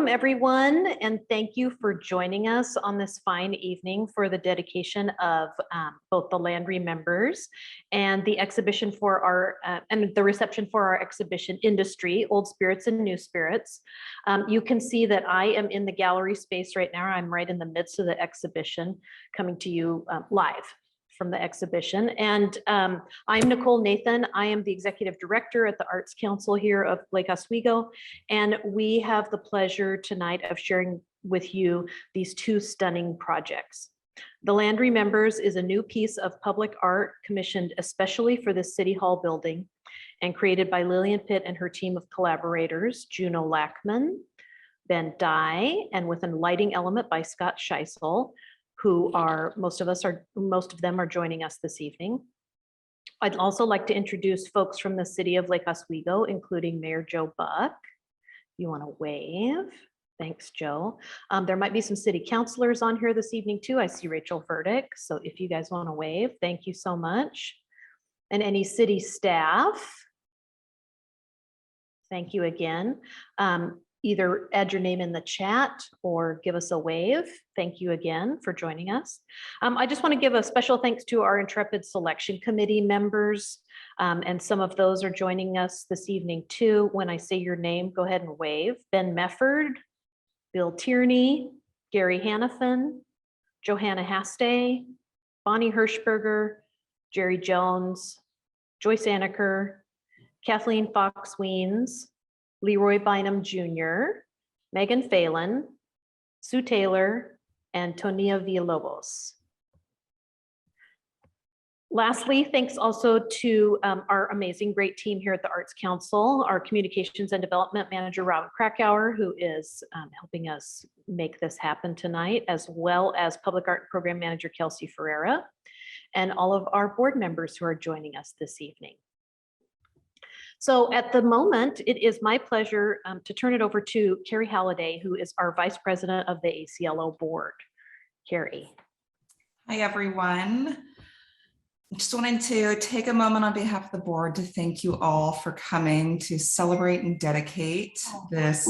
Welcome everyone, and thank you for joining us on this fine evening for the dedication of both the Land Remembers and the exhibition for our and the reception for our exhibition Industry, Old Spirits and New Spirits. You can see that I am in the gallery space right now. I'm right in the midst of the exhibition, coming to you live from the exhibition. And I'm Nicole Nathan. I am the executive director at the Arts Council here of Lake Oswego. And we have the pleasure tonight of sharing with you these two stunning projects. The Land Remembers is a new piece of public art commissioned especially for the City Hall building and created by Lillian Pitt and her team of collaborators, Juno Lackman, Ben Dye, and with a lighting element by Scott Scheisel, who are, most of them are joining us this evening. I'd also like to introduce folks from the city of Lake Oswego, including Mayor Joe Buck. You want to wave? Thanks, Joe. There might be some city councilors on here this evening too. I see Rachel Verdick. So if you guys want to wave, thank you so much. And any city staff, thank you again. Either add your name in the chat or give us a wave. Thank you again for joining us. I just want to give a special thanks to our Intrepid Selection Committee members, and some of those are joining us this evening too. When I say your name, go ahead and wave. Ben Mefford, Bill Tierney, Gary Hannafin, Johanna Haste, Bonnie Hirschberger, Jerry Jones, Joyce Anneker, Kathleen Fox Weens, Leroy Bynum Jr., Megan Phelan, Sue Taylor, and Tonia Villalobos. Lastly, thanks also to our amazing, great team here at the Arts Council, our Communications and Development Manager, Robin Krakauer, who is helping us make this happen tonight, as well as Public Art Program Manager, Kelsey Ferreira, and all of our board members who are joining us this evening. So at the moment, it is my pleasure to turn it over to Carrie Halliday, who is our Vice President of the ACLO Board. Carrie. Hi, everyone. I just wanted to take a moment on behalf of the board to thank you all for coming to celebrate and dedicate this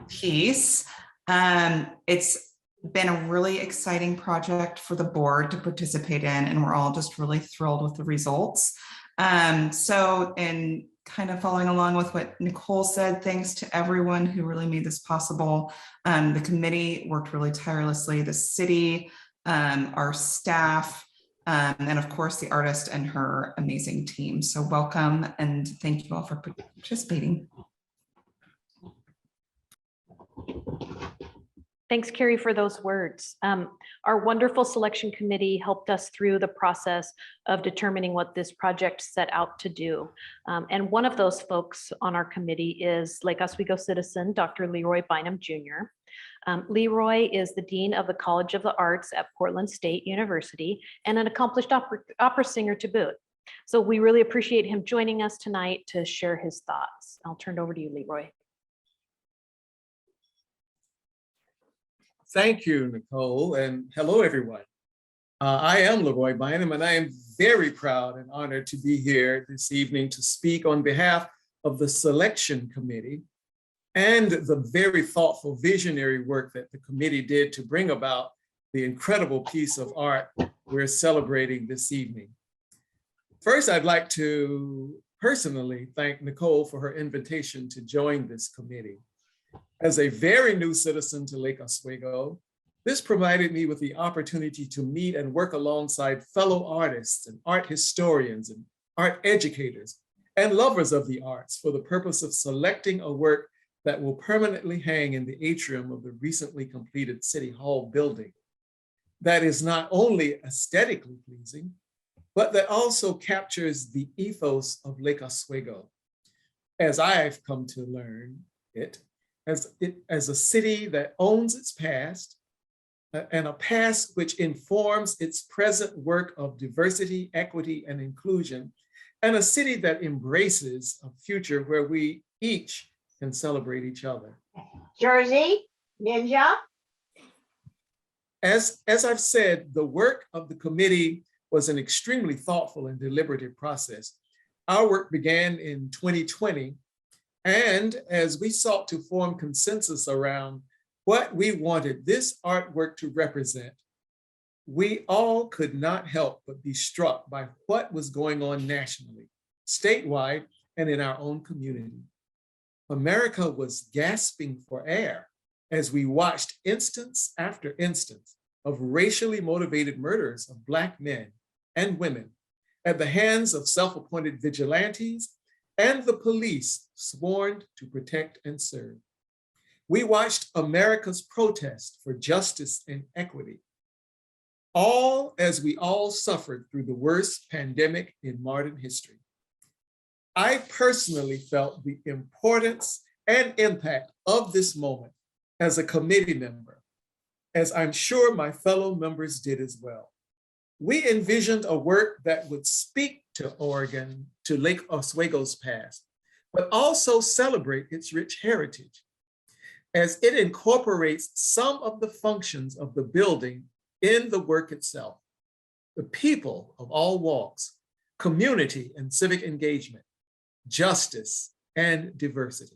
piece. It's been a really exciting project for the board to participate in, and we're all just really thrilled with the results. So in kind of following along with what Nicole said, thanks to everyone who really made this possible. The committee worked really tirelessly, the city, our staff, and of course the artist and her amazing team. So welcome and thank you all for participating. Thanks, Carrie, for those words. Our wonderful selection committee helped us through the process of determining what this project set out to do. And one of those folks on our committee is Lake Oswego citizen, Dr. Leroy Bynum Jr. Leroy is the Dean of the College of the Arts at Portland State University and an accomplished opera singer to boot. So we really appreciate him joining us tonight to share his thoughts. I'll turn it over to you, Leroy. Thank you, Nicole, and hello, everyone. I am Leroy Bynum, and I am very proud and honored to be here this evening to speak on behalf of the Selection Committee and the very thoughtful visionary work that the committee did to bring about the incredible piece of art we're celebrating this evening. First, I'd like to personally thank Nicole for her invitation to join this committee. As a very new citizen to Lake Oswego, this provided me with the opportunity to meet and work alongside fellow artists and art historians and art educators and lovers of the arts for the purpose of selecting a work that will permanently hang in the atrium of the recently completed City Hall building that is not only aesthetically pleasing, but that also captures the ethos of Lake Oswego, as I've come to learn it, as a city that owns its past, and a past which informs its present work of diversity, equity, and inclusion, and a city that embraces a future where we each can celebrate each other. Jersey, Ninja. As I've said, the work of the committee was an extremely thoughtful and deliberative process. Our work began in 2020, and as we sought to form consensus around what we wanted this artwork to represent, we all could not help but be struck by what was going on nationally, statewide, and in our own community. America was gasping for air as we watched instance after instance of racially motivated murders of Black men and women at the hands of self-appointed vigilantes and the police sworn to protect and serve. We watched America's protest for justice and equity, all as we all suffered through the worst pandemic in modern history. I personally felt the importance and impact of this moment as a committee member, as I'm sure my fellow members did as well. We envisioned a work that would speak to Oregon, to Lake Oswego's past, but also celebrate its rich heritage, as it incorporates some of the functions of the building in the work itself. The people of all walks, community and civic engagement, justice, and diversity.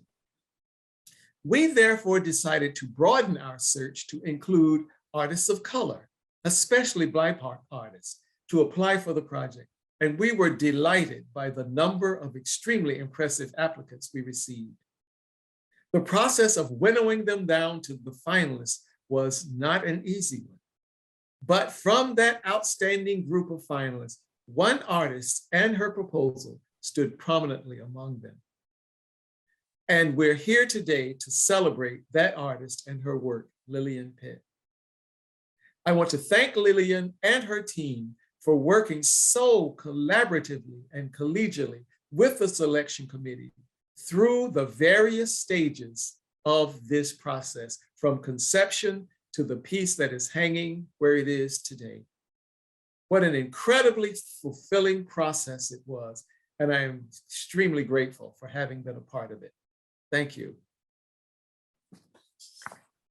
We therefore decided to broaden our search to include artists of color, especially Black artists, to apply for the project. And we were delighted by the number of extremely impressive applicants we received. The process of winnowing them down to the finalists was not an easy one. But from that outstanding group of finalists, one artist and her proposal stood prominently among them. And we're here today to celebrate that artist and her work, Lillian Pitt. I want to thank Lillian and her team for working so collaboratively and collegially with the selection committee through the various stages of this process, from conception to the piece that is hanging where it is today. What an incredibly fulfilling process it was, and I am extremely grateful for having been a part of it. Thank you.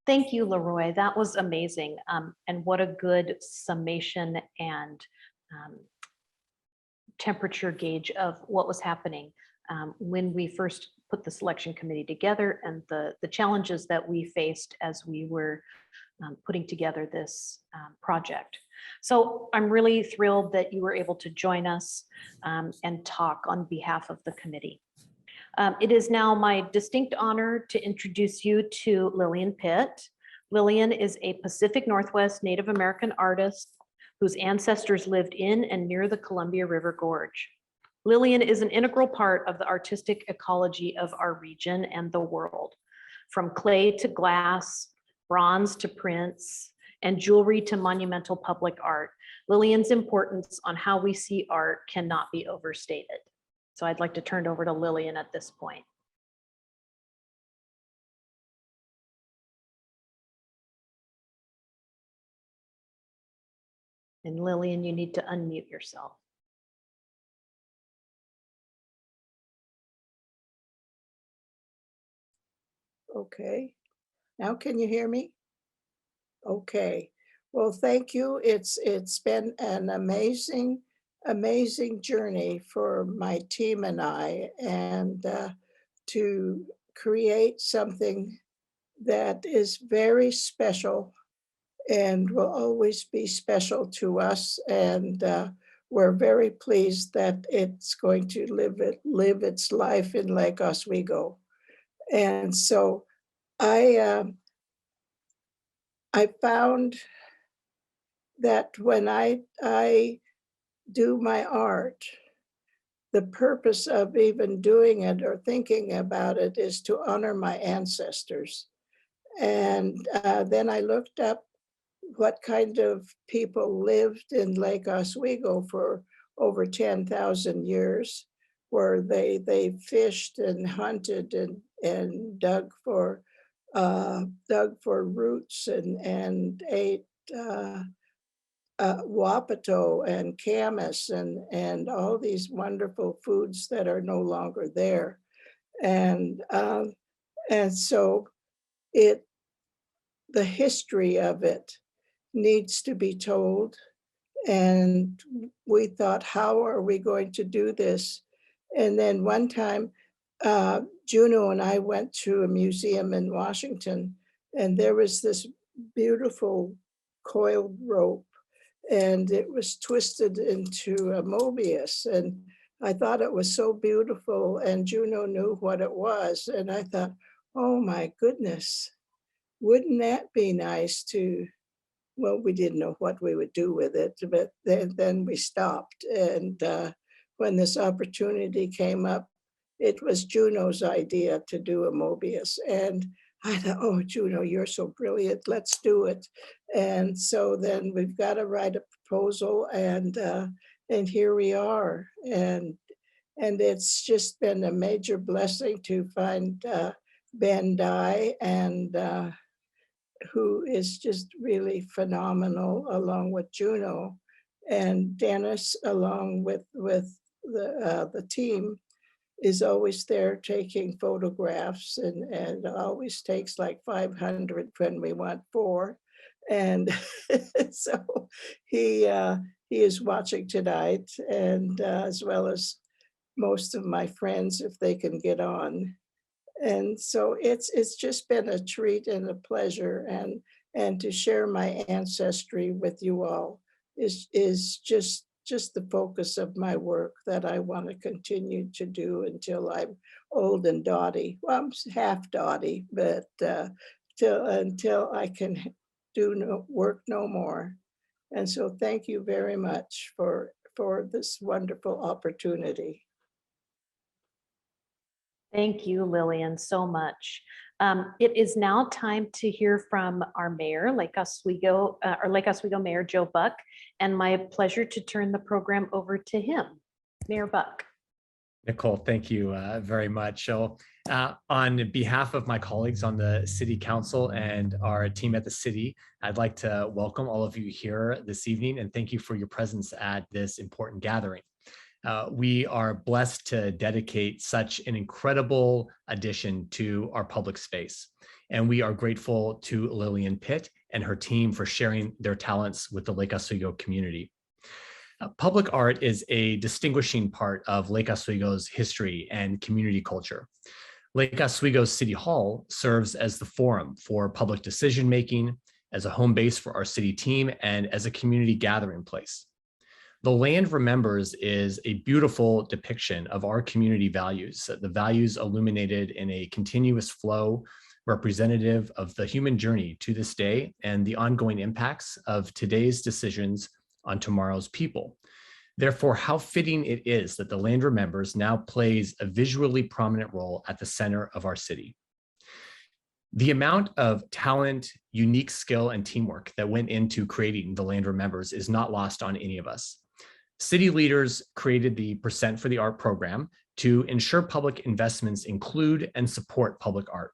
Thank you, Leroy. That was amazing. And what a good summation and temperature gauge of what was happening when we first put the selection committee together, and the challenges that we faced as we were putting together this project. So I'm really thrilled that you were able to join us and talk on behalf of the committee. It is now my distinct honor to introduce you to Lillian Pitt. Lillian is a Pacific Northwest Native American artist whose ancestors lived in and near the Columbia River Gorge. Lillian is an integral part of the artistic ecology of our region and the world. From clay to glass, bronze to prints, and jewelry to monumental public art, Lillian's importance on how we see art cannot be overstated. So I'd like to turn it over to Lillian at this point. And Lillian, you need to unmute yourself. Okay, now can you hear me? Okay, well, thank you. It's been an amazing journey for my team and I, and to create something that is very special and will always be special to us. And we're very pleased that it's going to live its life in Lake Oswego. And so I found that when I do my art, the purpose of even doing it or thinking about it is to honor my ancestors. And then I looked up what kind of people lived in Lake Oswego for over 10,000 years, where they fished and hunted and dug for roots and ate wapato and camas and all these wonderful foods that are no longer there. And so the history of it needs to be told. And we thought, how are we going to do this? And then one time, Juno and I went to a museum in Washington, and there was this beautiful coiled rope, and it was twisted into a Mobius. And I thought it was so beautiful, and Juno knew what it was. And I thought, oh my goodness, wouldn't that be nice to, well, we didn't know what we would do with it, but then we stopped. And when this opportunity came up, it was Juno's idea to do a Mobius. And I thought, oh, Juno, you're so brilliant, let's do it. And so then we've got to write a proposal, and here we are. And it's just been a major blessing to find Ben Dye, and who is just really phenomenal, along with Juno, and Dennis, along with the team, is always there taking photographs, and always takes like 500 when we want 4. And so he is watching tonight, and as well as most of my friends, if they can get on. And so it's just been a treat and a pleasure, and to share my ancestry with you all is just the focus of my work that I want to continue to do until I'm old and dotty. Well, I'm half dotty, but until I can do work no more. And so thank you very much for this wonderful opportunity. Thank you, Lillian, so much. It is now time to hear from our mayor, Lake Oswego Mayor Joe Buck, and my pleasure to turn the program over to him. Mayor Buck. Nicole, thank you very much. So on behalf of my colleagues on the City Council and our team at the city, I'd like to welcome all of you here this evening, and thank you for your presence at this important gathering. We are blessed to dedicate such an incredible addition to our public space. And we are grateful to Lillian Pitt and her team for sharing their talents with the Lake Oswego community. Public art is a distinguishing part of Lake Oswego's history and community culture. Lake Oswego City Hall serves as the forum for public decision-making, as a home base for our city team, and as a community gathering place. The Land Remembers is a beautiful depiction of our community values, the values illuminated in a continuous flow representative of the human journey to this day and the ongoing impacts of today's decisions on tomorrow's people. Therefore, how fitting it is that the Land Remembers now plays a visually prominent role at the center of our city. The amount of talent, unique skill, and teamwork that went into creating the Land Remembers is not lost on any of us. City leaders created the Percent for the Art program to ensure public investments include and support public art.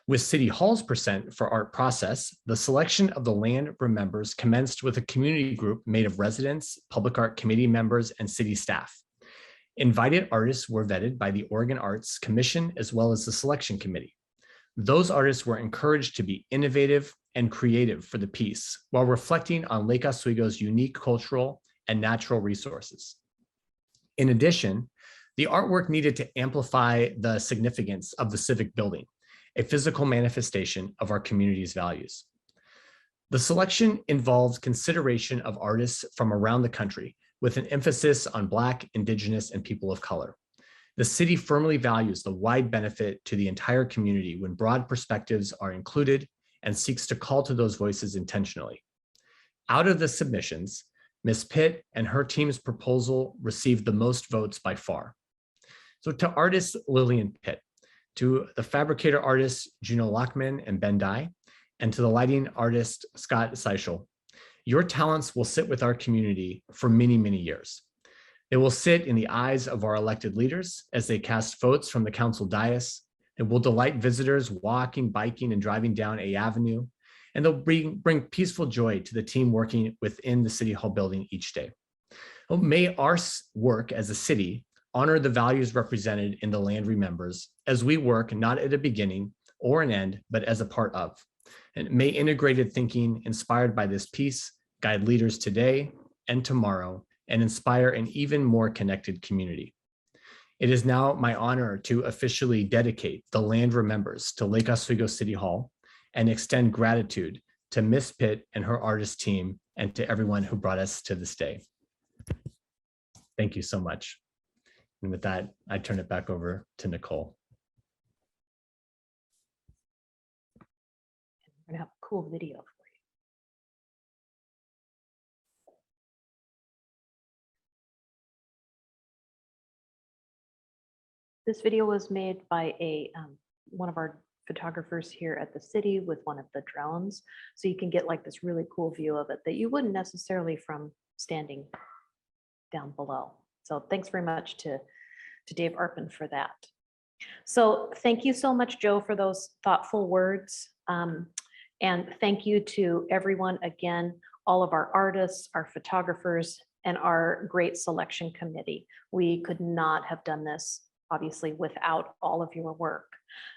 With City Hall's Percent for Art process, the selection of the Land Remembers commenced with a community group made of residents, public art committee members, and city staff. Invited artists were vetted by the Oregon Arts Commission as well as the selection committee. Those artists were encouraged to be innovative and creative for the piece while reflecting on Lake Oswego's unique cultural and natural resources. In addition, the artwork needed to amplify the significance of the civic building, a physical manifestation of our community's values. The selection involved consideration of artists from around the country with an emphasis on Black, Indigenous, and people of color. The city firmly values the wide benefit to the entire community when broad perspectives are included and seeks to call to those voices intentionally. Out of the submissions, Ms. Pitt and her team's proposal received the most votes by far. So to artist Lillian Pitt, to the fabricator artists Juno Lockman and Ben Dye, and to the lighting artist Scott Seichel, your talents will sit with our community for many, many years. They will sit in the eyes of our elected leaders as they cast votes from the council dais. It will delight visitors walking, biking, and driving down A Avenue, and they'll bring peaceful joy to the team working within the City Hall building each day. Well, may our work as a city honor the values represented in the Land Remembers as we work not at a beginning or an end, but as a part of. And may integrated thinking inspired by this piece guide leaders today and tomorrow and inspire an even more connected community. It is now my honor to officially dedicate the Land Remembers to Lake Oswego City Hall and extend gratitude to Miss Pitt and her artist team and to everyone who brought us to this day. Thank you so much. And with that, I turn it back over to Nicole. We're gonna have a cool video for you. This video was made by one of our photographers here at the city with one of the drones. So you can get like this really cool view of it that you wouldn't necessarily from standing down below. So thanks very much to Dave Arpin for that. So thank you so much, Joe, for those thoughtful words. And thank you to everyone again, all of our artists, our photographers, and our great selection committee. We could not have done this, obviously, without all of your work.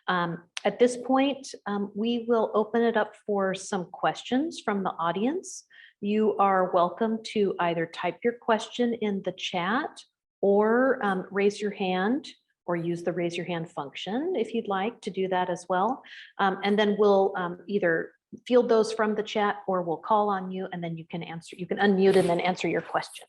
At this point, we will open it up for some questions from the audience. You are welcome to either type your question in the chat or raise your hand, or use the raise your hand function if you'd like to do that as well. And then we'll either field those from the chat or we'll call on you and then you can answer, you can unmute and then answer your question.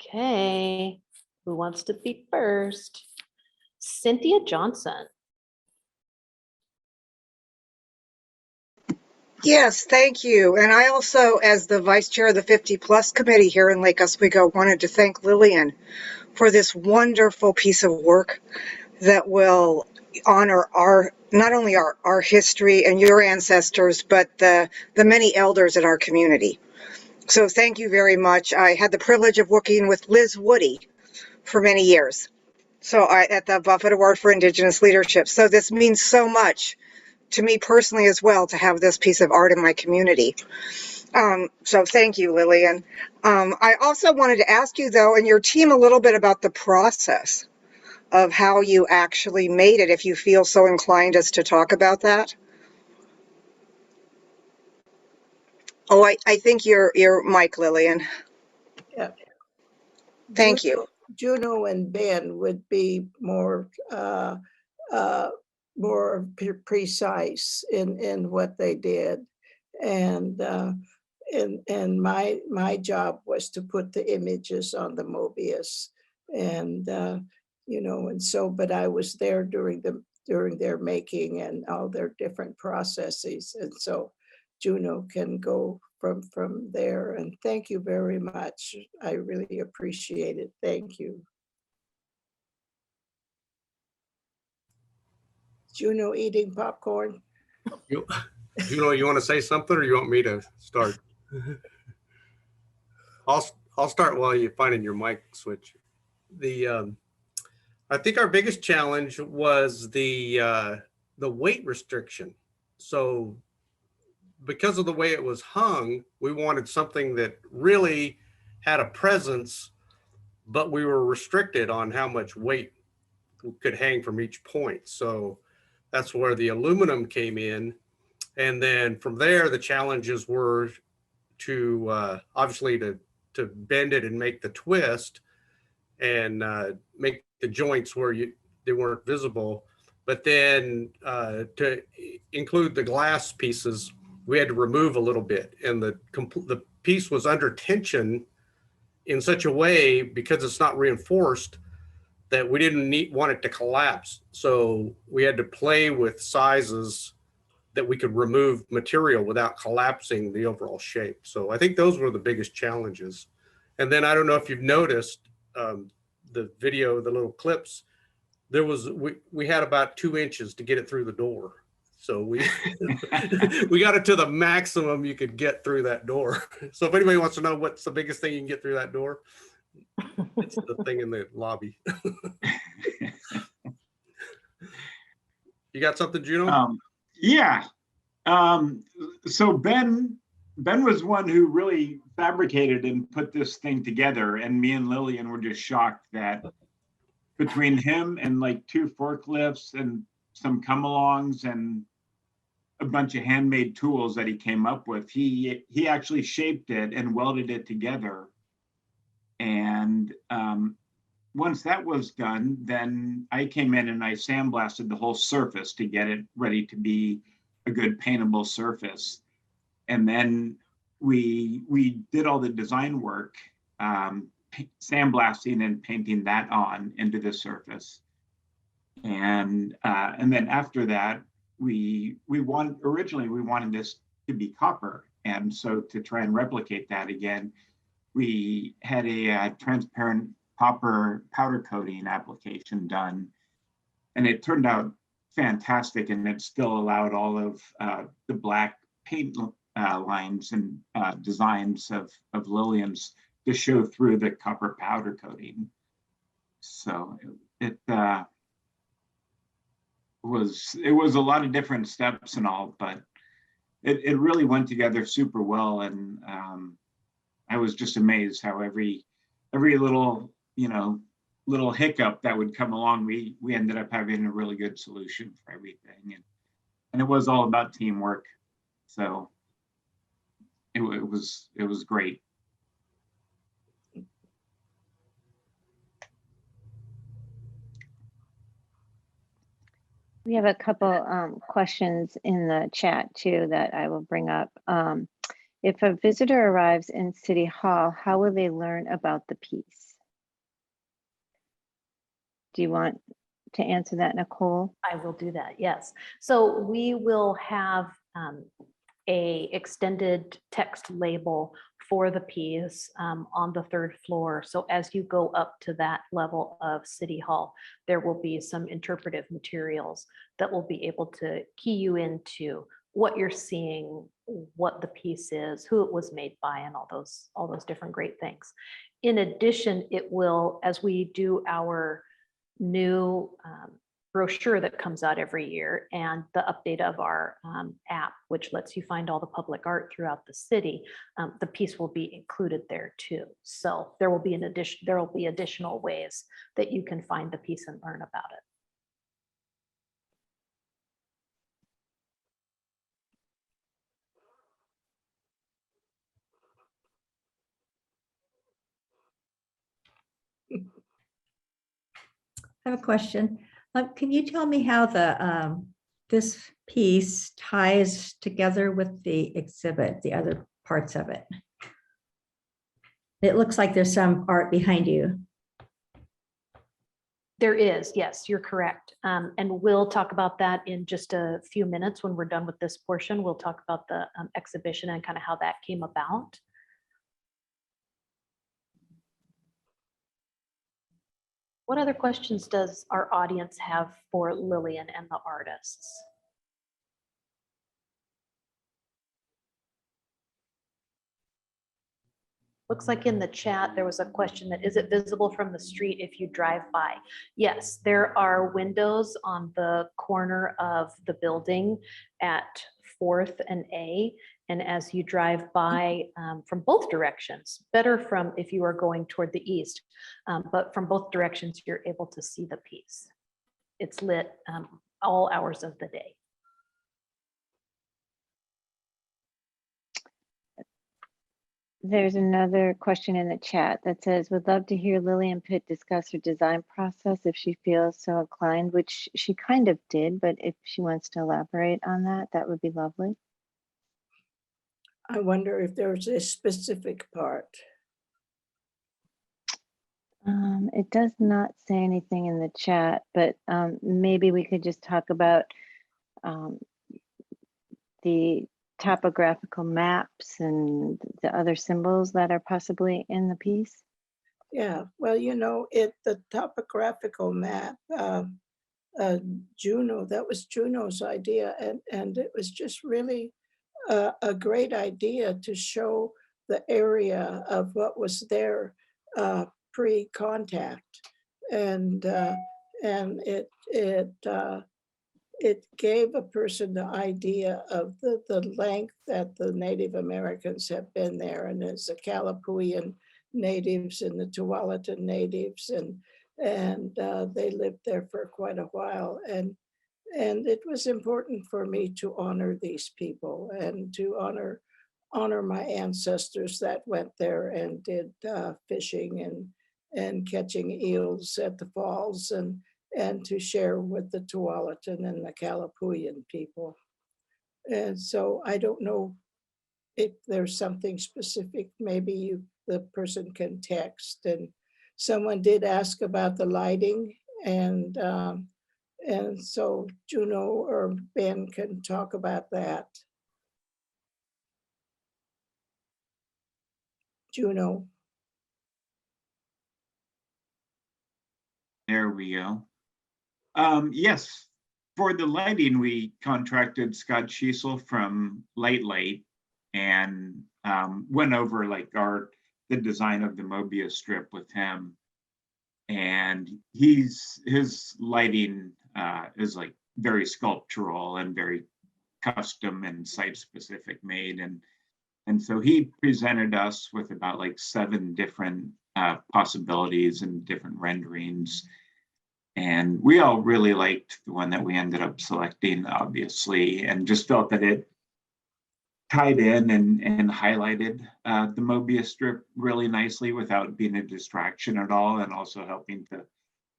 Okay, who wants to be first? Cynthia Johnson. Yes, thank you. And I also, as the vice chair of the 50 Plus committee here in Lake Oswego, wanted to thank Lillian for this wonderful piece of work that will honor not only our history and your ancestors, but the many elders in our community. So thank you very much. I had the privilege of working with Liz Woody for many years. So at the Buffett Award for Indigenous Leadership. So this means so much to me personally as well to have this piece of art in my community. So thank you, Lillian. I also wanted to ask you, though, and your team a little bit about the process of how you actually made it, if you feel so inclined as to talk about that. Oh, I think your mic, Lillian. Yeah. Thank you. Juno and Ben would be more precise in what they did, and my job was to put the images on the Mobius, and you know, and so, but I was there during their making and all their different processes, and so Juno can go from there. And thank you very much. I really appreciate it. Thank you. Juno eating popcorn. Juno, you want to say something or you want me to start? I'll start while you're finding your mic switch. I think our biggest challenge was the weight restriction. So because of the way it was hung, we wanted something that really had a presence, but we were restricted on how much weight could hang from each point. So that's where the aluminum came in. And then from there, the challenges were to obviously to bend it and make the twist and make the joints where they weren't visible. But then to include the glass pieces, we had to remove a little bit. And the piece was under tension in such a way, because it's not reinforced, that we didn't want it to collapse. So we had to play with sizes that we could remove material without collapsing the overall shape. So I think those were the biggest challenges. And then I don't know if you've noticed the video, the little clips, we had about 2 inches to get it through the door. So we got it to the maximum you could get through that door. So if anybody wants to know what's the biggest thing you can get through that door, it's the thing in the lobby. You got something, Juno? Yeah. So Ben was one who really fabricated and put this thing together, and me and Lillian were just shocked that between him and like 2 forklifts and some come-alongs and a bunch of handmade tools that he came up with, he actually shaped it and welded it together And once that was done, then I came in and I sandblasted the whole surface to get it ready to be a good paintable surface. And then we did all the design work, sandblasting and painting that on into the surface. And then after that, originally we wanted this to be copper. And so to try and replicate that again, we had a transparent copper powder coating application done. And it turned out fantastic, and it still allowed all of the black paint lines and designs of Lillian's to show through the copper powder coating. So it was a lot of different steps and all, but it really went together super well. And I was just amazed how every little, little hiccup that would come along, we ended up having a really good solution for everything. And it was all about teamwork. So it was great. We have a couple questions in the chat too that I will bring up. If a visitor arrives in City Hall, how will they learn about the piece? Do you want to answer that, Nicole? I will do that, yes. So we will have a extended text label for the piece on the 3rd floor. So as you go up to that level of City Hall, there will be some interpretive materials that will be able to key you into what you're seeing, what the piece is, who it was made by, and all those different great things. In addition, it will, as we do our new brochure that comes out every year and the update of our app, which lets you find all the public art throughout the city, the piece will be included there too. So there will be additional ways that you can find the piece and learn about it. I have a question. Can you tell me how this piece ties together with the exhibit, the other parts of it? It looks like there's some art behind you. There is, yes, you're correct. And we'll talk about that in just a few minutes when we're done with this portion. We'll talk about the exhibition and kind of how that came about. What other questions does our audience have for Lillian and the artists? Looks like in the chat, there was a question that, is it visible from the street if you drive by? Yes, there are windows on the corner of the building at 4th and A. And as you drive by from both directions, better from if you are going toward the east, but from both directions, you're able to see the piece. It's lit all hours of the day. There's another question in the chat that says, would love to hear Lillian Pitt discuss her design process if she feels so inclined, which she kind of did, but if she wants to elaborate on that, that would be lovely. I wonder if there's a specific part. It does not say anything in the chat, but maybe we could just talk about the topographical maps and the other symbols that are possibly in the piece. Yeah, well, the topographical map, Juno, that was Juno's idea, and it was just really a great idea to show the area of what was there pre-contact, and it gave a person the idea of the length that the Native Americans have been there, and it's the Kalapuyan natives and the Tualatin natives, and they lived there for quite a while, and it was important for me to honor these people and to honor honor my ancestors that went there and did fishing and catching eels at the falls and to share with the Tualatin and the Kalapuyan people. And so I don't know if there's something specific, maybe the person can text. And someone did ask about the lighting, and so Juno or Ben can talk about that. Juno. There we go. Yes, for the lighting, we contracted Scott Schiesel from Light Light and went over like the design of the Mobius strip with him. And his lighting is like very sculptural and very custom and site specific made. And so he presented us with about like 7 different possibilities and different renderings. And we all really liked the one that we ended up selecting, obviously, and just felt that it tied in and highlighted the Mobius strip really nicely without being a distraction at all, and also helping to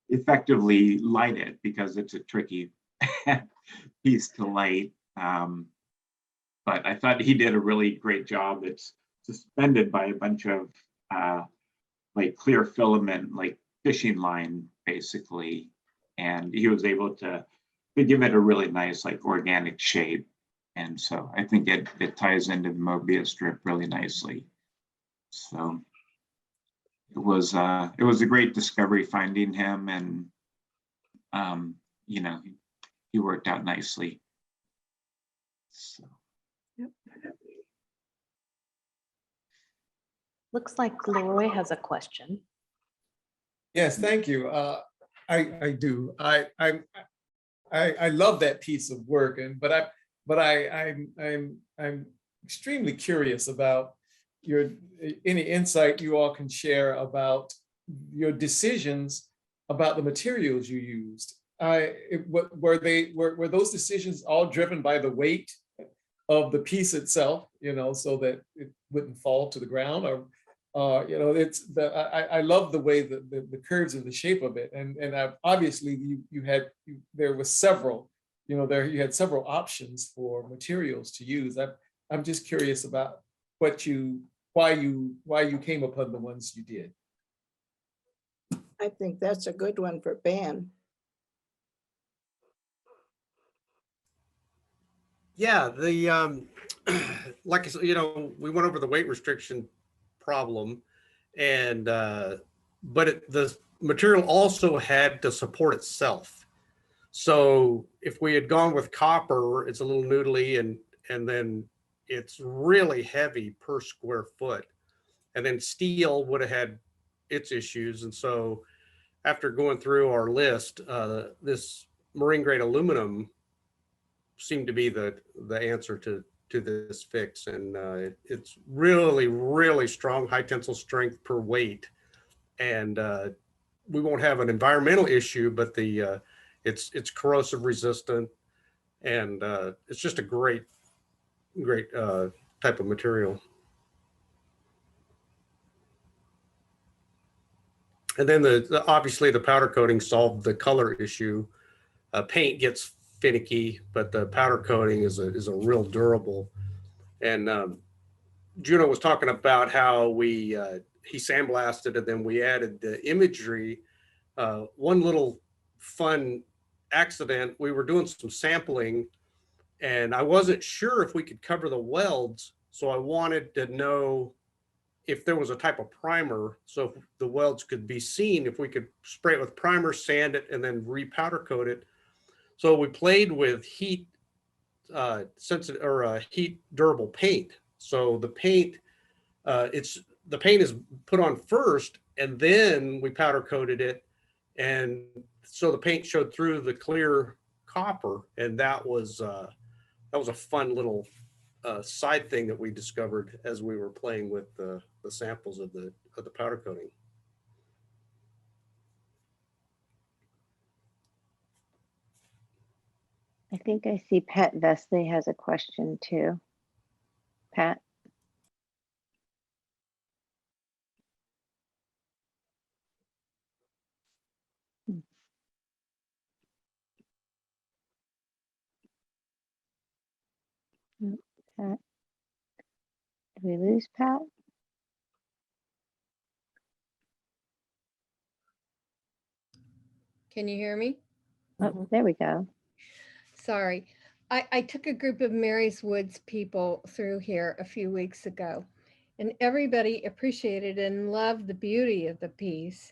effectively light it because it's a tricky piece to light. But I thought he did a really great job. It's suspended by a bunch of like clear filament, like fishing line, basically. And he was able to give it a really nice, like organic shape. And so I think it ties into the Mobius strip really nicely. So it was a great discovery finding him, and you know, he worked out nicely. So. Yep. Looks like Leroy has a question. Yes, thank you. I do. I love that piece of work, but I'm extremely curious about any insight you all can share about your decisions about the materials you used. Were those decisions all driven by the weight of the piece itself, you know, so that it wouldn't fall to the ground, or you know, I love the way the curves and the shape of it, and obviously there was several, you know, you had several options for materials to use. I'm just curious about why you came upon the ones you did. I think that's a good one for Ben. Yeah, like I said, you know, we went over the weight restriction problem, and but the material also had to support itself. So if we had gone with copper, it's a little noodly, and then it's really heavy per square foot, and then steel would have had its issues. And so after going through our list, this marine grade aluminum seemed to be the answer to this fix, and it's really strong, high tensile strength per weight, and we won't have an environmental issue, but it's corrosive resistant, and it's just a great type of material. And then obviously the powder coating solved the color issue. Paint gets finicky, but the powder coating is a real durable. And Juno was talking about how he sandblasted, and then we added the imagery. One little fun accident, we were doing some sampling, and I wasn't sure if we could cover the welds, so I wanted to know if there was a type of primer, so if the welds could be seen, if we could spray it with primer, sand it, and then re-powder coat it. So we played with heat sensitive or heat durable paint. So the paint, the paint is put on first, and then we powder coated it, and so the paint showed through the clear copper, and that was a fun little side thing that we discovered as we were playing with the samples of the powder coating. I think I see Pat Vestley has a question too. Pat? Pat. Did we lose Pat? Can you hear me? Oh, there we go. Sorry. I took a group of Mary's Woods people through here a few weeks ago, and everybody appreciated and loved the beauty of the piece.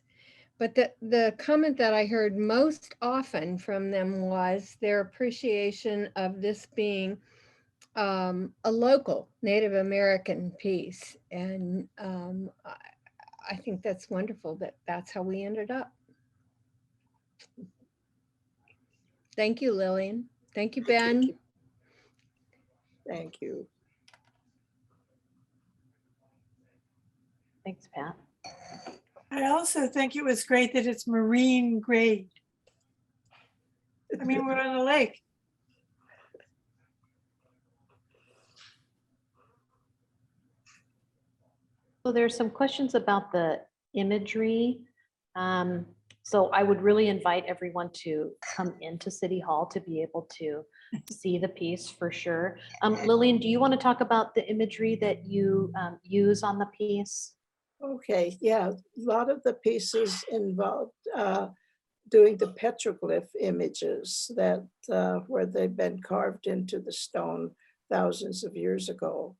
But the comment that I heard most often from them was their appreciation of this being a local Native American piece. And I think that's wonderful that that's how we ended up. Thank you, Lillian. Thank you, Ben. Thank you. Thanks, Pat. I also think it was great that it's marine grade. I mean, we're on a lake. So there's some questions about the imagery. So I would really invite everyone to come into City Hall to be able to see the piece for sure. Lillian, do you want to talk about the imagery that you use on the piece? Okay, yeah, a lot of the pieces involved doing the petroglyph images that where they've been carved into the stone thousands of years ago.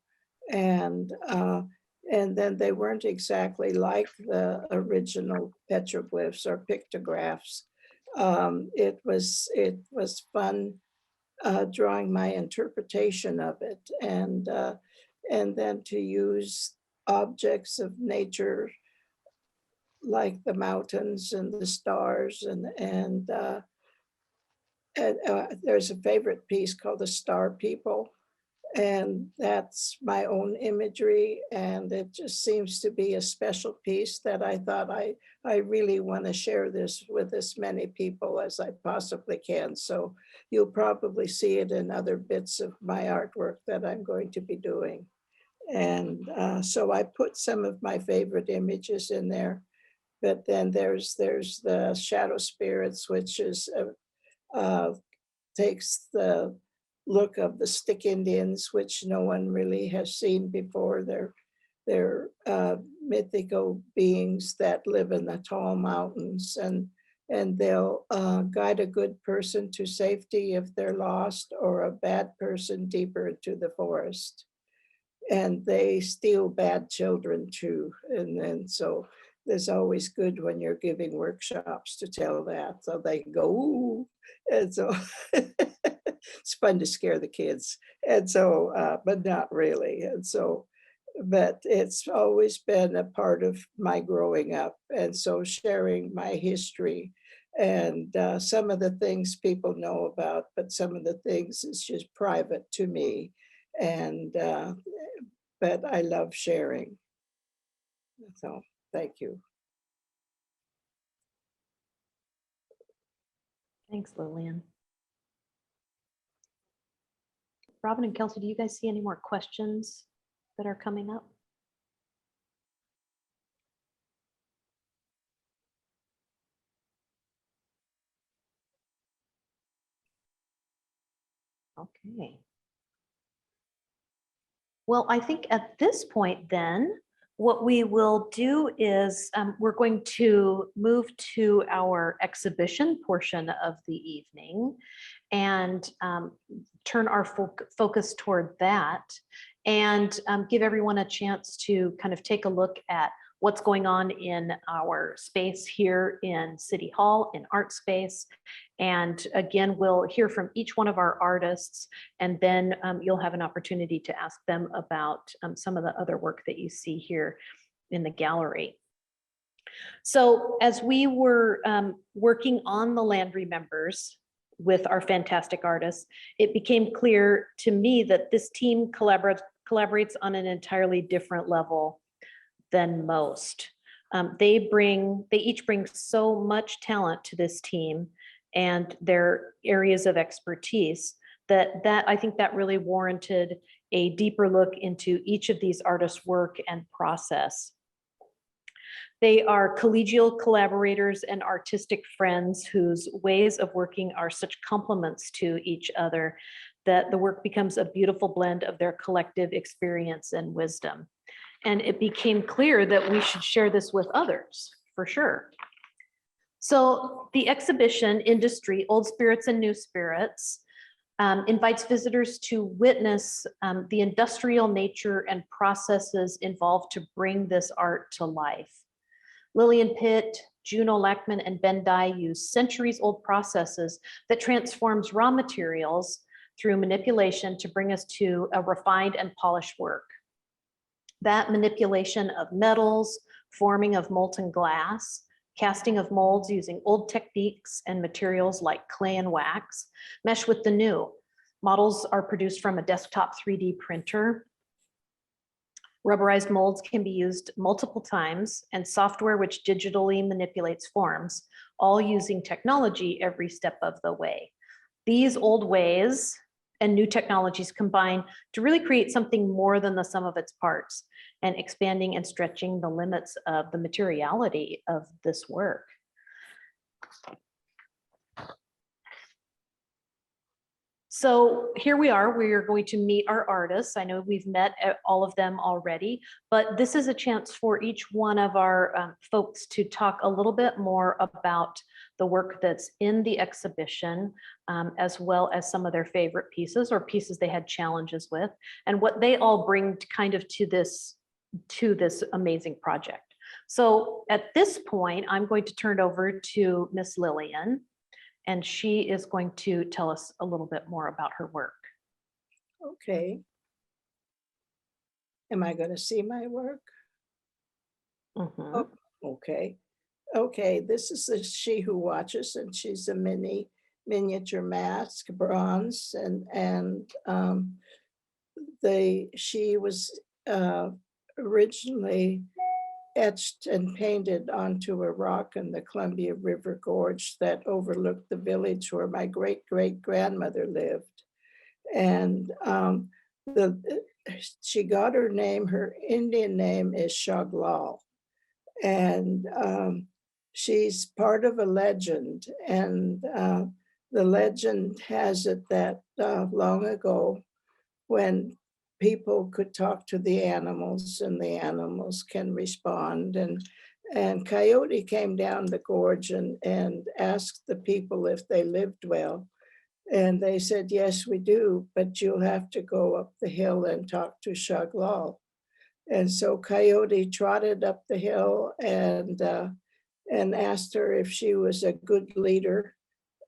And then they weren't exactly like the original petroglyphs or pictographs. It was fun drawing my interpretation of it, and then to use objects of nature like the mountains and the stars, and there's a favorite piece called The Star People, and that's my own imagery, and it just seems to be a special piece that I thought I really want to share this with as many people as I possibly can. So you'll probably see it in other bits of my artwork that I'm going to be doing. And so I put some of my favorite images in there, but then there's the Shadow Spirits, which is takes the look of the Stick Indians, which no one really has seen before. They're mythical beings that live in the tall mountains, and they'll guide a good person to safety if they're lost, or a bad person deeper into the forest. And they steal bad children too. And then so there's always good when you're giving workshops to tell that. So they go, ooh. And so it's fun to scare the kids. And so, but not really. And so, but it's always been a part of my growing up. And so sharing my history and some of the things people know about, but some of the things is just private to me. And, but I love sharing. So thank you. Thanks, Lillian. Robin and Kelsey, do you guys see any more questions that are coming up? Okay. Well, I think at this point then, what we will do is we're going to move to our exhibition portion of the evening and turn our focus toward that, and give everyone a chance to kind of take a look at what's going on in our space here in City Hall, in Art Space. And again, we'll hear from each one of our artists, and then you'll have an opportunity to ask them about some of the other work that you see here in the gallery. So as we were working on the Land Remembers with our fantastic artists, it became clear to me that this team collaborates on an entirely different level than most. They each bring so much talent to this team and their areas of expertise that I think that really warranted a deeper look into each of these artists' work and process. They are collegial collaborators and artistic friends whose ways of working are such complements to each other that the work becomes a beautiful blend of their collective experience and wisdom. And it became clear that we should share this with others, for sure. So the exhibition Industry, Old Spirits and New Spirits invites visitors to witness the industrial nature and processes involved to bring this art to life. Lillian Pitt, Juno Lackman, and Ben Dye use centuries-old processes that transforms raw materials through manipulation to bring us to a refined and polished work. That manipulation of metals, forming of molten glass, casting of molds using old techniques and materials like clay and wax, mesh with the new. Models are produced from a desktop 3D printer. Rubberized molds can be used multiple times, and software which digitally manipulates forms, all using technology every step of the way. These old ways and new technologies combine to really create something more than the sum of its parts, and expanding and stretching the limits of the materiality of this work. So here we are going to meet our artists. I know we've met all of them already, but this is a chance for each one of our folks to talk a little bit more about the work that's in the exhibition, as well as some of their favorite pieces or pieces they had challenges with, and what they all bring kind of to this amazing project. So at this point, I'm going to turn it over to Miss Lillian, and she is going to tell us a little bit more about her work. Okay. Am I going to see my work? Mhm. Oh, okay. Okay, this is the She Who Watches, and she's a miniature mask, bronze, and she was originally etched and painted onto a rock in the Columbia River Gorge that overlooked the village where my great-great-grandmother lived. And she got her name, her Indian name is Shaglal. And she's part of a legend. And the legend has it that long ago, when people could talk to the animals and the animals can respond. And Coyote came down the gorge and asked the people if they lived well. And they said, yes, we do, but you'll have to go up the hill and talk to Shaglal. And so Coyote trotted up the hill and asked her if she was a good leader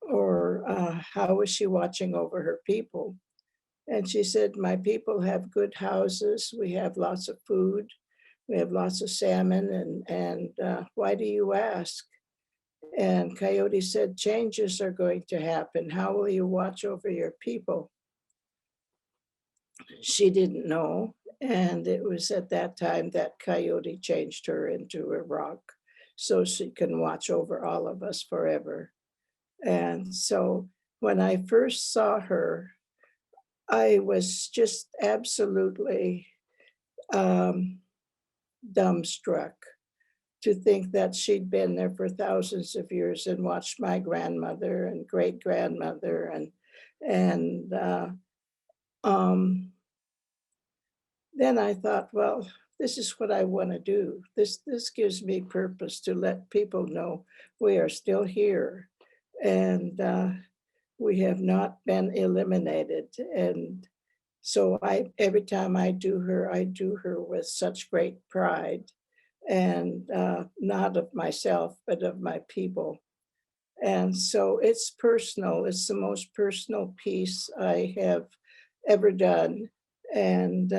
or how was she watching over her people. And she said, my people have good houses. We have lots of food. We have lots of salmon. And why do you ask? And Coyote said, changes are going to happen. How will you watch over your people? She didn't know. And it was at that time that Coyote changed her into a rock so she can watch over all of us forever. And so when I first saw her, I was just absolutely dumbstruck to think that she'd been there for thousands of years and watched my grandmother and great-grandmother and then I thought, well, this is what I want to do. This gives me purpose to let people know we are still here and we have not been eliminated. And so every time I do her with such great pride and not of myself, but of my people. And so it's personal. It's the most personal piece I have ever done. And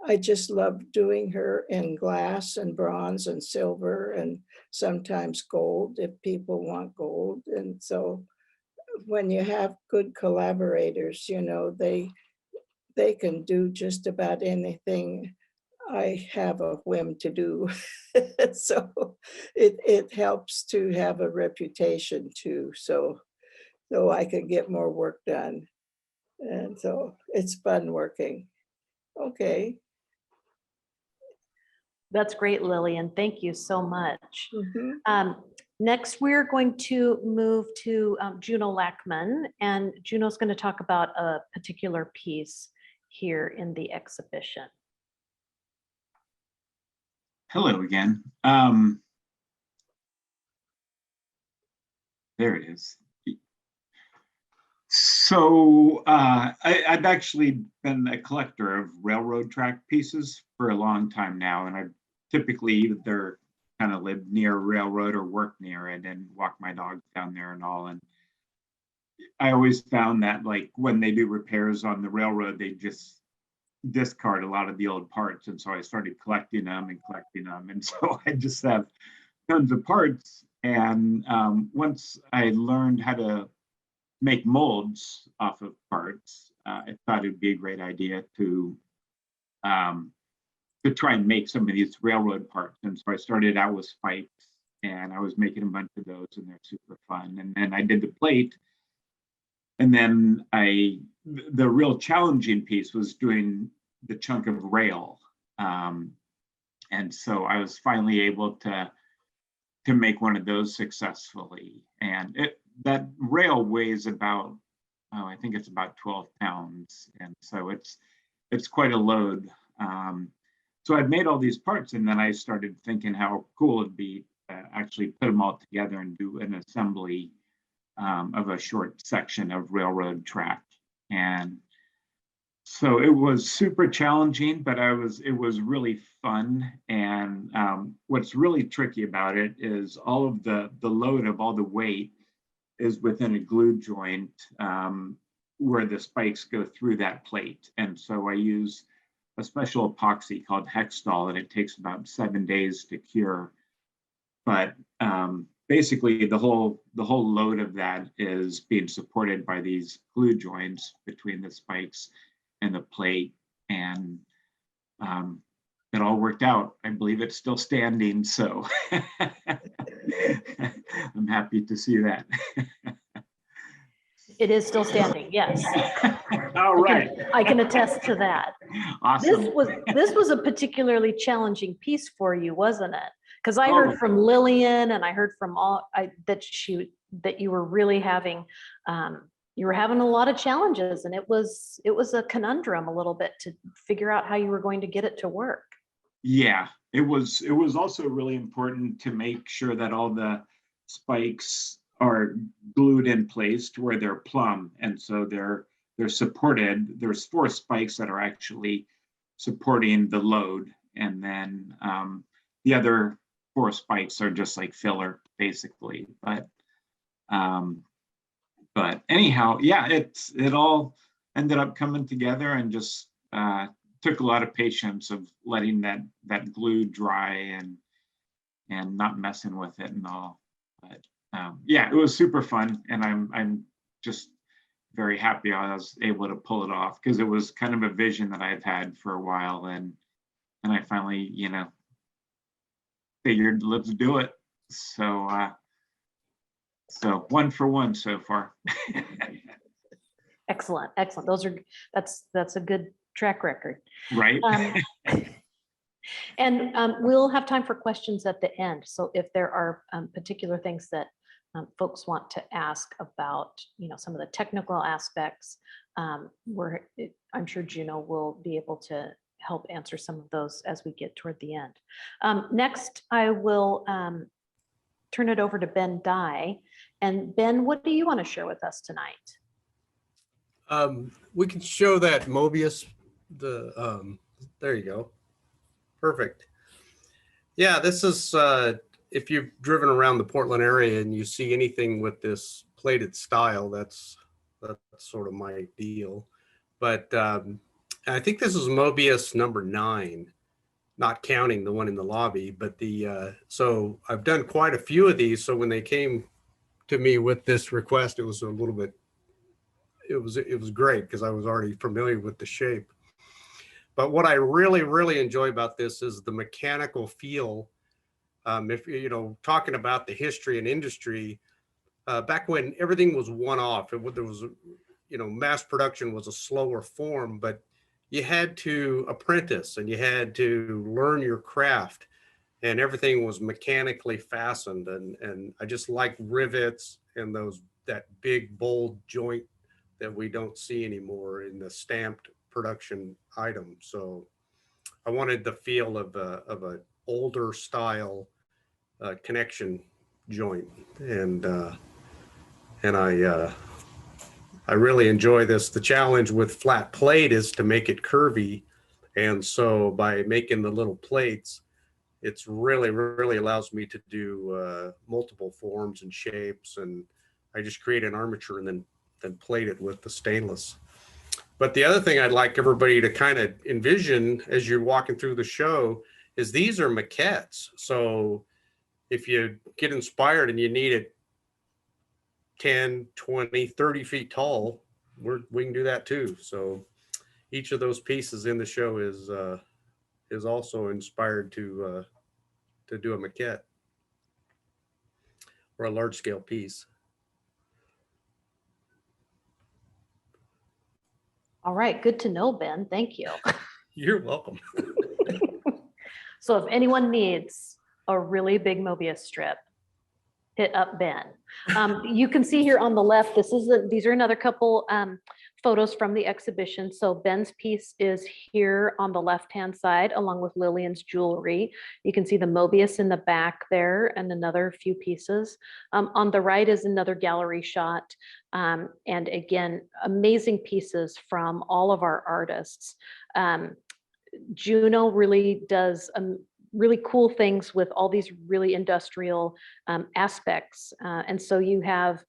I just love doing her in glass and bronze and silver and sometimes gold if people want gold. And so when you have good collaborators, you know, they can do just about anything I have a whim to do. So it helps to have a reputation too. So I can get more work done. And so it's fun working. Okay. That's great, Lillian. Thank you so much. Mhm. Next, we're going to move to Juno Lackman, and Juno's going to talk about a particular piece here in the exhibition. Hello again. There it is. So I've actually been a collector of railroad track pieces for a long time now, and I typically either kind of live near a railroad or work near it and walk my dogs down there and all. And I always found that like when they do repairs on the railroad, they just discard a lot of the old parts. And so I started collecting them. And so I just have tons of parts. And once I learned how to make molds off of parts, I thought it'd be a great idea to try and make some of these railroad parts. And so I started out with spikes, and I was making a bunch of those, and they're super fun. And then I did the plate. And then the real challenging piece was doing the chunk of rail. And so I was finally able to make one of those successfully. And that rail weighs about, I think it's about 12 pounds. And so it's quite a load. So I'd made all these parts, and then I started thinking how cool it'd be to actually put them all together and do an assembly of a short section of railroad track. And so it was super challenging, but it was really fun. And what's really tricky about it is all of the load of all the weight is within a glue joint where the spikes go through that plate. And so I use a special epoxy called Hextol, and it takes about 7 days to cure. But basically the whole load of that is being supported by these glue joints between the spikes and the plate. And it all worked out. I believe it's still standing, so I'm happy to see that. It is still standing, yes. All right. I can attest to that. Awesome. This was a particularly challenging piece for you, wasn't it? Because I heard from Lillian, and I heard from that you were really having a lot of challenges, and it was a conundrum a little bit to figure out how you were going to get it to work. Yeah, it was also really important to make sure that all the spikes are glued in place to where they're plumb, and so they're supported. There's 4 spikes that are actually supporting the load, and then the other 4 spikes are just like filler, basically. But anyhow, yeah, it all ended up coming together, and just took a lot of patience of letting that glue dry and not messing with it and all. But yeah, it was super fun, and I'm just very happy I was able to pull it off, because it was kind of a vision that I've had for a while, and I finally, figured let's do it. So so 1 for 1 so far. Excellent. That's a good track record. Right. And we'll have time for questions at the end. So if there are particular things that folks want to ask about, some of the technical aspects, I'm sure Juno will be able to help answer some of those as we get toward the end. Next, I will turn it over to Ben Dye. And Ben, what do you want to share with us tonight? We can show that Mobius, there you go. Perfect. Yeah, this is, if you've driven around the Portland area and you see anything with this plated style, that's sort of my deal. But I think this is Mobius number 9, not counting the one in the lobby, but so I've done quite a few of these. So when they came to me with this request, it was a little bit, it was great, because I was already familiar with the shape. But what I really, really enjoy about this is the mechanical feel. If talking about the history and industry, back when everything was one-off, there was, mass production was a slower form, but you had to apprentice and you had to learn your craft. and everything was mechanically fastened. And I just like rivets and that big bold joint that we don't see anymore in the stamped production item. So I wanted the feel of a older style connection joint, and I really enjoy this. The challenge with flat plate is to make it curvy, and so by making the little plates, it's really allows me to do multiple forms and shapes, and I just create an armature and then plate it with the stainless. But the other thing I'd like everybody to kind of envision as you're walking through the show is these are maquettes. So if you get inspired and you need it 10, 20, 30 feet tall, we can do that too. So each of those pieces in the show is also inspired to do a maquette or a large scale piece. All right, good to know, Ben. Thank you. You're welcome. So if anyone needs a really big Mobius strip, hit up Ben. You can see here on the left, these are another couple photos from the exhibition. So Ben's piece is here on the left-hand side, along with Lillian's jewelry. You can see the Mobius in the back there and another few pieces. On the right is another gallery shot. And again, amazing pieces from all of our artists. Juno really does really cool things with all these really industrial aspects. And so you have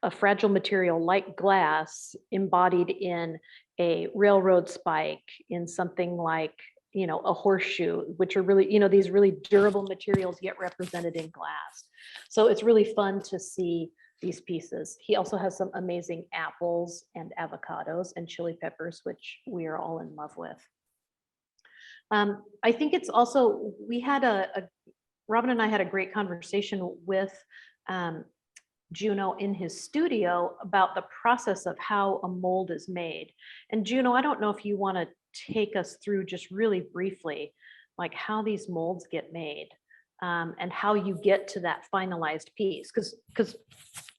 a fragile material like glass embodied in a railroad spike, in something like, a horseshoe, which are really, these really durable materials yet represented in glass. So it's really fun to see these pieces. He also has some amazing apples and avocados and chili peppers, which we are all in love with. I think it's also, Robin and I had a great conversation with Juno in his studio about the process of how a mold is made. And Juno, I don't know if you want to take us through just really briefly, like how these molds get made and how you get to that finalized piece. Because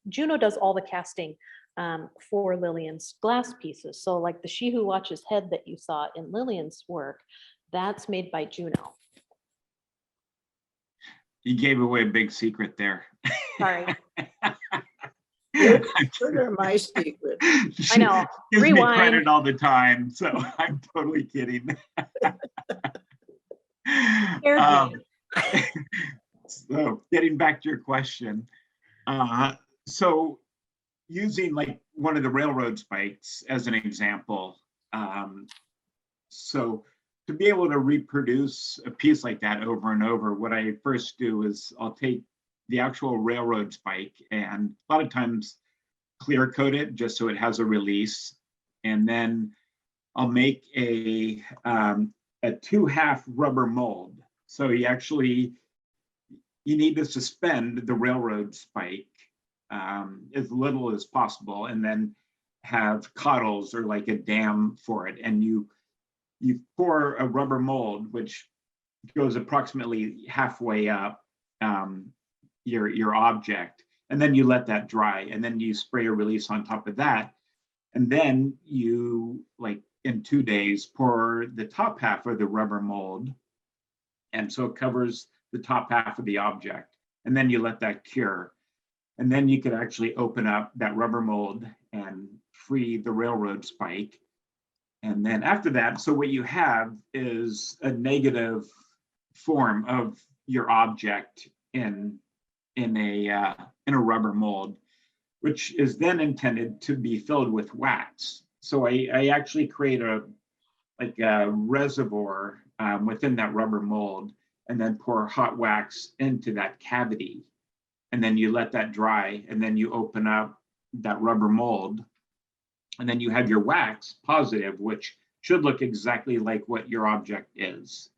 Juno does all the casting for Lillian's glass pieces. So like the She Who Watches head that you saw in Lillian's work, that's made by Juno. You gave away a big secret there. Sorry. They're my secret. I know. Gives me Rewind. credit all the time, so I'm totally kidding. So getting back to your question, so using like one of the railroad spikes as an example, so to be able to reproduce a piece like that over and over, what I first do is I'll take the actual railroad spike and a lot of times clear coat it just so it has a release. And then I'll make a 2-half rubber mold. So you need to suspend the railroad spike as little as possible and then have cottles or like a dam for it. And you pour a rubber mold, which goes approximately halfway up your object, and then you let that dry, and then you spray a release on top of that, and then you, like in 2 days, pour the top half of the rubber mold, and so it covers the top half of the object, and then you let that cure, and then you could actually open up that rubber mold and free the railroad spike. And then after that, so what you have is a negative form of your object in a rubber mold, which is then intended to be filled with wax. So I actually create a reservoir within that rubber mold, and then pour hot wax into that cavity, and then you let that dry, and then you open up that rubber mold. And then you have your wax positive, which should look exactly like what your object is.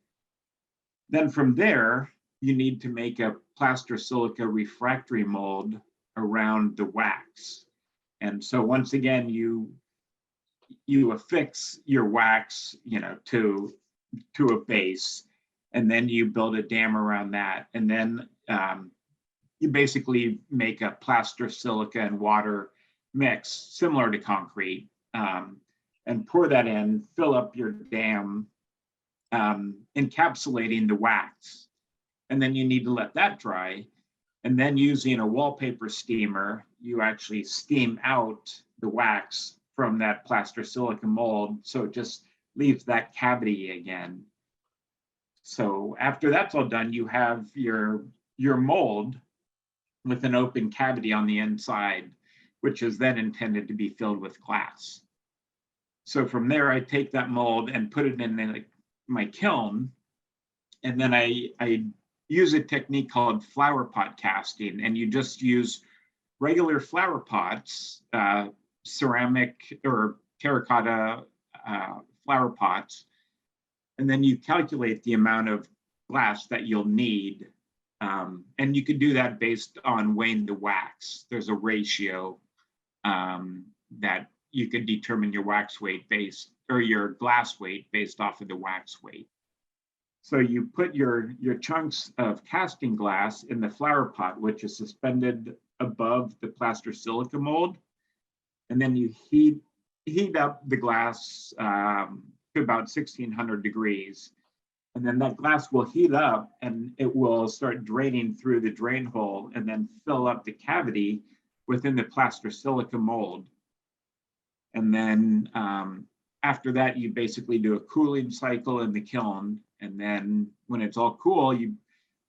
Then from there, you need to make a plaster silica refractory mold around the wax. And so once again, you affix your wax, to a base, and then you build a dam around that. And then you basically make a plaster, silica, and water mix similar to concrete, and pour that in, fill up your dam, encapsulating the wax. And then you need to let that dry. And then using a wallpaper steamer, you actually steam out the wax from that plaster silica mold. So it just leaves that cavity again. So after that's all done, you have your mold with an open cavity on the inside, which is then intended to be filled with glass. So from there, I take that mold and put it in my kiln. And then I use a technique called flower pot casting. And you just use regular flower pots, ceramic or terracotta flower pots. And then you calculate the amount of glass that you'll need. And you can do that based on weighing the wax. There's a ratio that you can determine your wax weight based, or your glass weight based off of the wax weight. So you put your chunks of casting glass in the flower pot, which is suspended above the plaster silica mold. And then you heat up the glass to about 1600 degrees. And then that glass will heat up and it will start draining through the drain hole and then fill up the cavity within the plaster silica mold. And then after that, you basically do a cooling cycle in the kiln. And then when it's all cool, you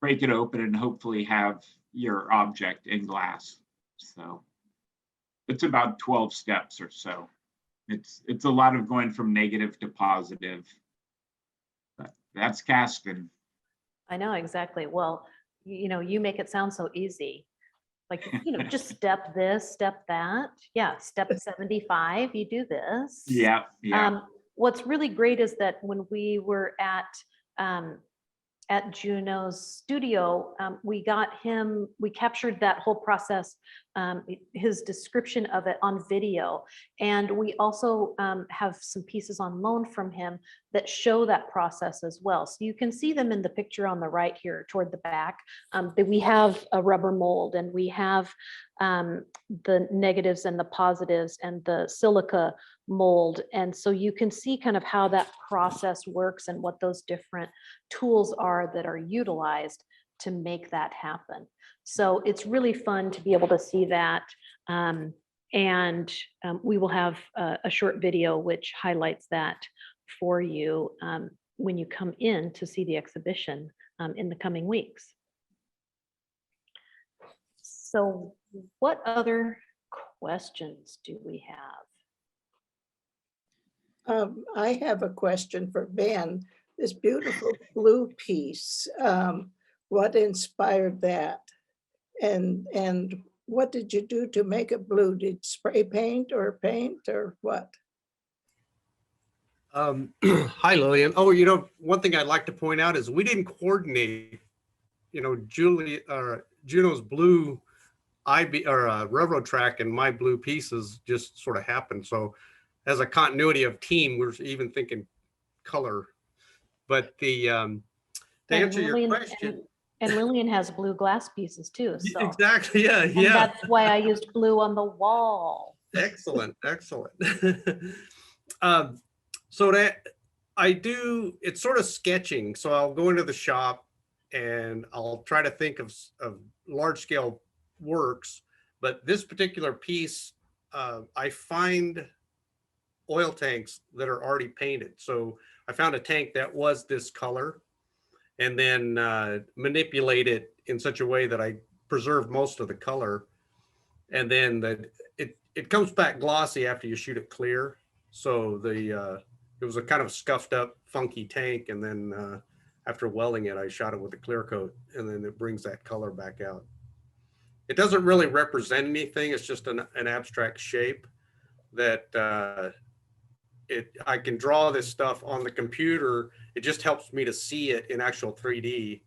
break it open and hopefully have your object in glass. So it's about 12 steps or so. It's a lot of going from negative to positive. But that's casting. I know, exactly. Well, you make it sound so easy. Like, just step this, step that. Yeah, step 75, you do this. Yeah, yeah. What's really great is that when we were at Juno's studio, we captured that whole process, his description of it on video. And we also have some pieces on loan from him that show that process as well. So you can see them in the picture on the right here toward the back. That we have a rubber mold and we have the negatives and the positives and the silica mold. And so you can see kind of how that process works and what those different tools are that are utilized to make that happen. So it's really fun to be able to see that. And we will have a short video which highlights that for you when you come in to see the exhibition in the coming weeks. So what other questions do we have? I have a question for Ben. This beautiful blue piece, what inspired that? And what did you do to make it blue? Did you spray paint or what? Hi, Lillian. Oh, one thing I'd like to point out is we didn't coordinate, Juno's blue railroad track and my blue pieces just sort of happened. So as a continuity of team, we're even thinking color. But to answer your question. And Lillian has blue glass pieces too. So. Exactly, yeah. And that's why I used blue on the wall. Excellent, excellent. So that it's sort of sketching. So I'll go into the shop and I'll try to think of large scale works. But this particular piece, I find oil tanks that are already painted. So I found a tank that was this color and then manipulate it in such a way that I preserved most of the color. And then it comes back glossy after you shoot it clear. So it was a kind of scuffed up, funky tank. And then after welding it, I shot it with a clear coat and then it brings that color back out. It doesn't really represent anything. It's just an abstract shape that I can draw this stuff on the computer. It just helps me to see it in actual 3D.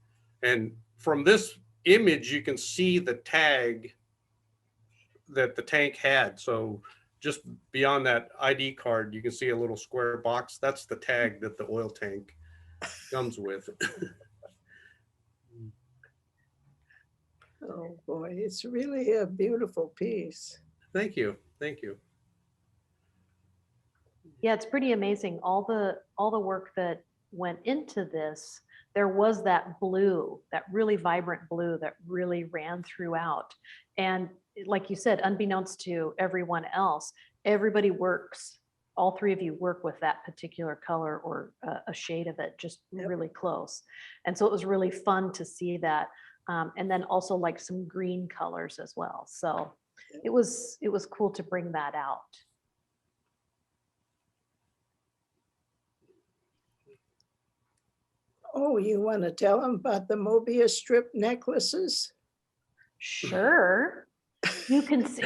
And from this image, you can see the tag that the tank had. So just beyond that ID card, you can see a little square box. That's the tag that the oil tank comes with. Oh, boy, it's really a beautiful piece. Thank you. Thank you. Yeah, it's pretty amazing. All the work that went into this, there was that blue, that really vibrant blue that really ran throughout. And like you said, unbeknownst to everyone else, everybody works, all three of you work with that particular color or a shade of it, just really close. And so it was really fun to see that. And then also like some green colors as well. So it was cool to bring that out. Oh, you want to tell them about the Mobius strip necklaces? Sure. You can see.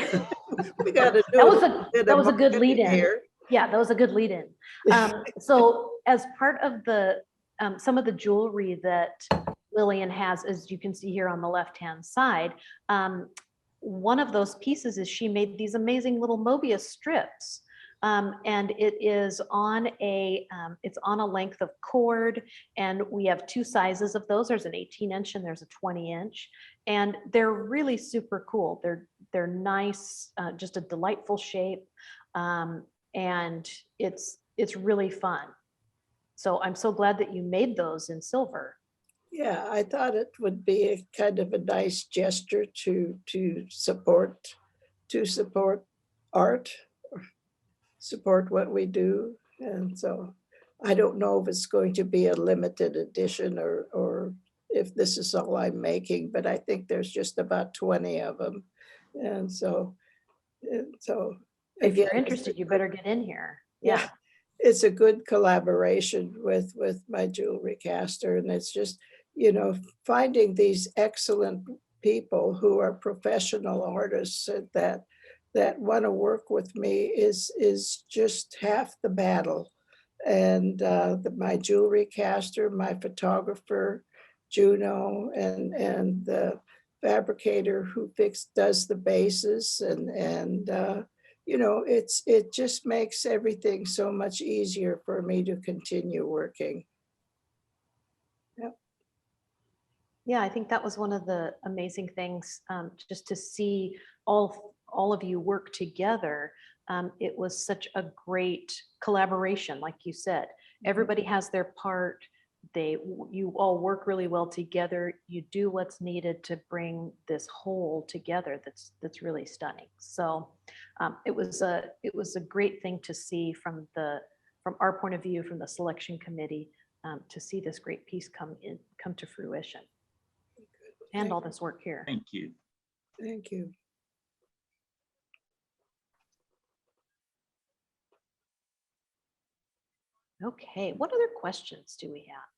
We got to do That was a good marketing lead in. here. Yeah, that was a good lead in. So as part of the, some of the jewelry that Lillian has, as you can see here on the left-hand side, one of those pieces is she made these amazing little Mobius strips. And it is on it's on a length of cord, and we have two sizes of those. There's an 18-inch and there's a 20-inch, and they're really super cool. They're nice, just a delightful shape, and it's really fun. So I'm so glad that you made those in silver. Yeah, I thought it would be a kind of a nice gesture to support art, support what we do. And so I don't know if it's going to be a limited edition or if this is all I'm making, but I think there's just about 20 of them. And so If you're again, interested, you better get in here. Yeah. it's a good collaboration with my jewelry caster. And it's just, finding these excellent people who are professional artists that want to work with me is just half the battle. And my jewelry caster, my photographer, Juno, and the fabricator who does the bases, and it just makes everything so much easier for me to continue working. Yep. Yeah, I think that was one of the amazing things, just to see all of you work together. It was such a great collaboration, like you said. Everybody has their part. You all work really well together. You do what's needed to bring this whole together. That's really stunning. So it was a great thing to see from our point of view, from the selection committee, to see this great piece come to fruition. And all this work here. Thank you. Thank you. Okay, what other questions do we have?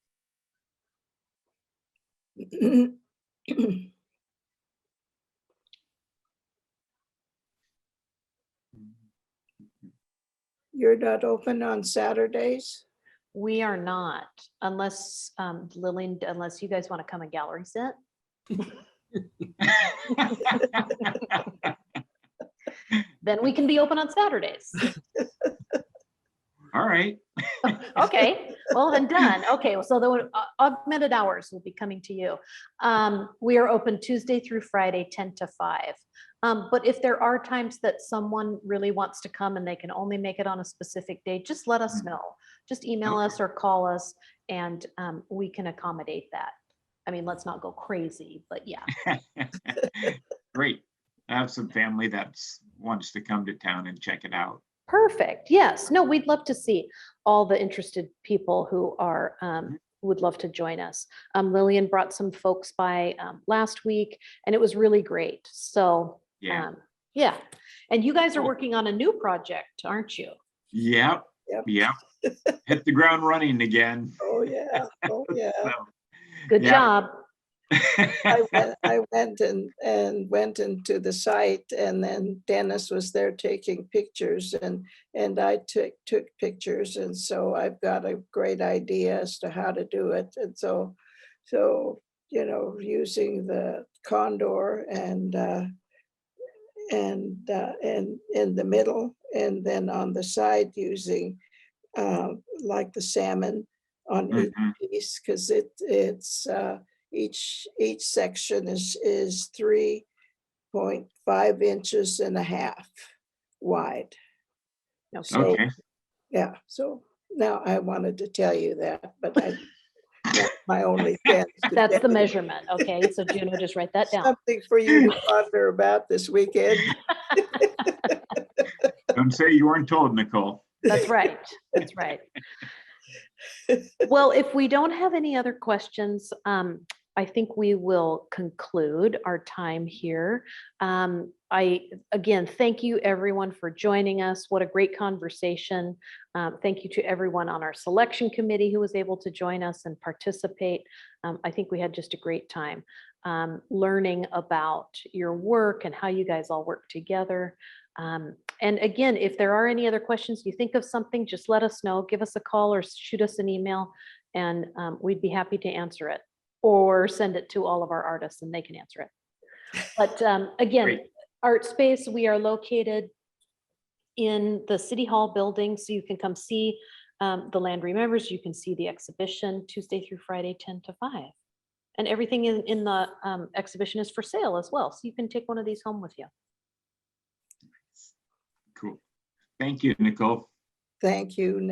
You're not open on Saturdays? We are not, unless Lillian, unless you guys want to come and gallery sit. Then we can be open on Saturdays. All right. Okay, well then done. Okay, so the augmented hours will be coming to you. We are open Tuesday through Friday, 10 to 5. But if there are times that someone really wants to come and they can only make it on a specific day, just let us know. Just email us or call us, and we can accommodate that. I mean, let's not go crazy, but yeah. Great. I have some family that wants to come to town and check it out. Perfect. Yes. No, we'd love to see all the interested people who are would love to join us. Lillian brought some folks by last week, and it was really great. So Yeah. yeah. And you guys are Cool. working on a new project, aren't you? Yep. Yep. Yep. Hit the ground running again. Oh, yeah. Oh, yeah. So, Good yeah. job. I went into the site, and then Dennis was there taking pictures, and I took pictures, and so I've got a great idea as to how to do it. And so using the condor and in the middle, and then on the side using like the salmon on each Mhm. piece, because it's Each section is 3.5 inches and a half wide. So, Okay. yeah, so now I wanted to tell you that, but that's my only chance. to That's the tell you. measurement. Okay, so Juno, just write that down. Something for you to ponder about this weekend. Don't say you weren't told, Nicole. That's right. That's right. Well, if we don't have any other questions, I think we will conclude our time here. Again, thank you everyone for joining us. What a great conversation. Thank you to everyone on our selection committee who was able to join us and participate. I think we had just a great time learning about your work and how you guys all work together. And again, if there are any other questions, you think of something, just let us know, give us a call or shoot us an email, and we'd be happy to answer it, or send it to all of our artists and they can answer it. But again, Great. Art Space, we are located in the City Hall building, so you can come see the Land Remembers. You can see the exhibition Tuesday through Friday, 10 to 5. And everything in the exhibition is for sale as well, so you can take one of these home with you. Cool. Thank you, Nicole. Thank you.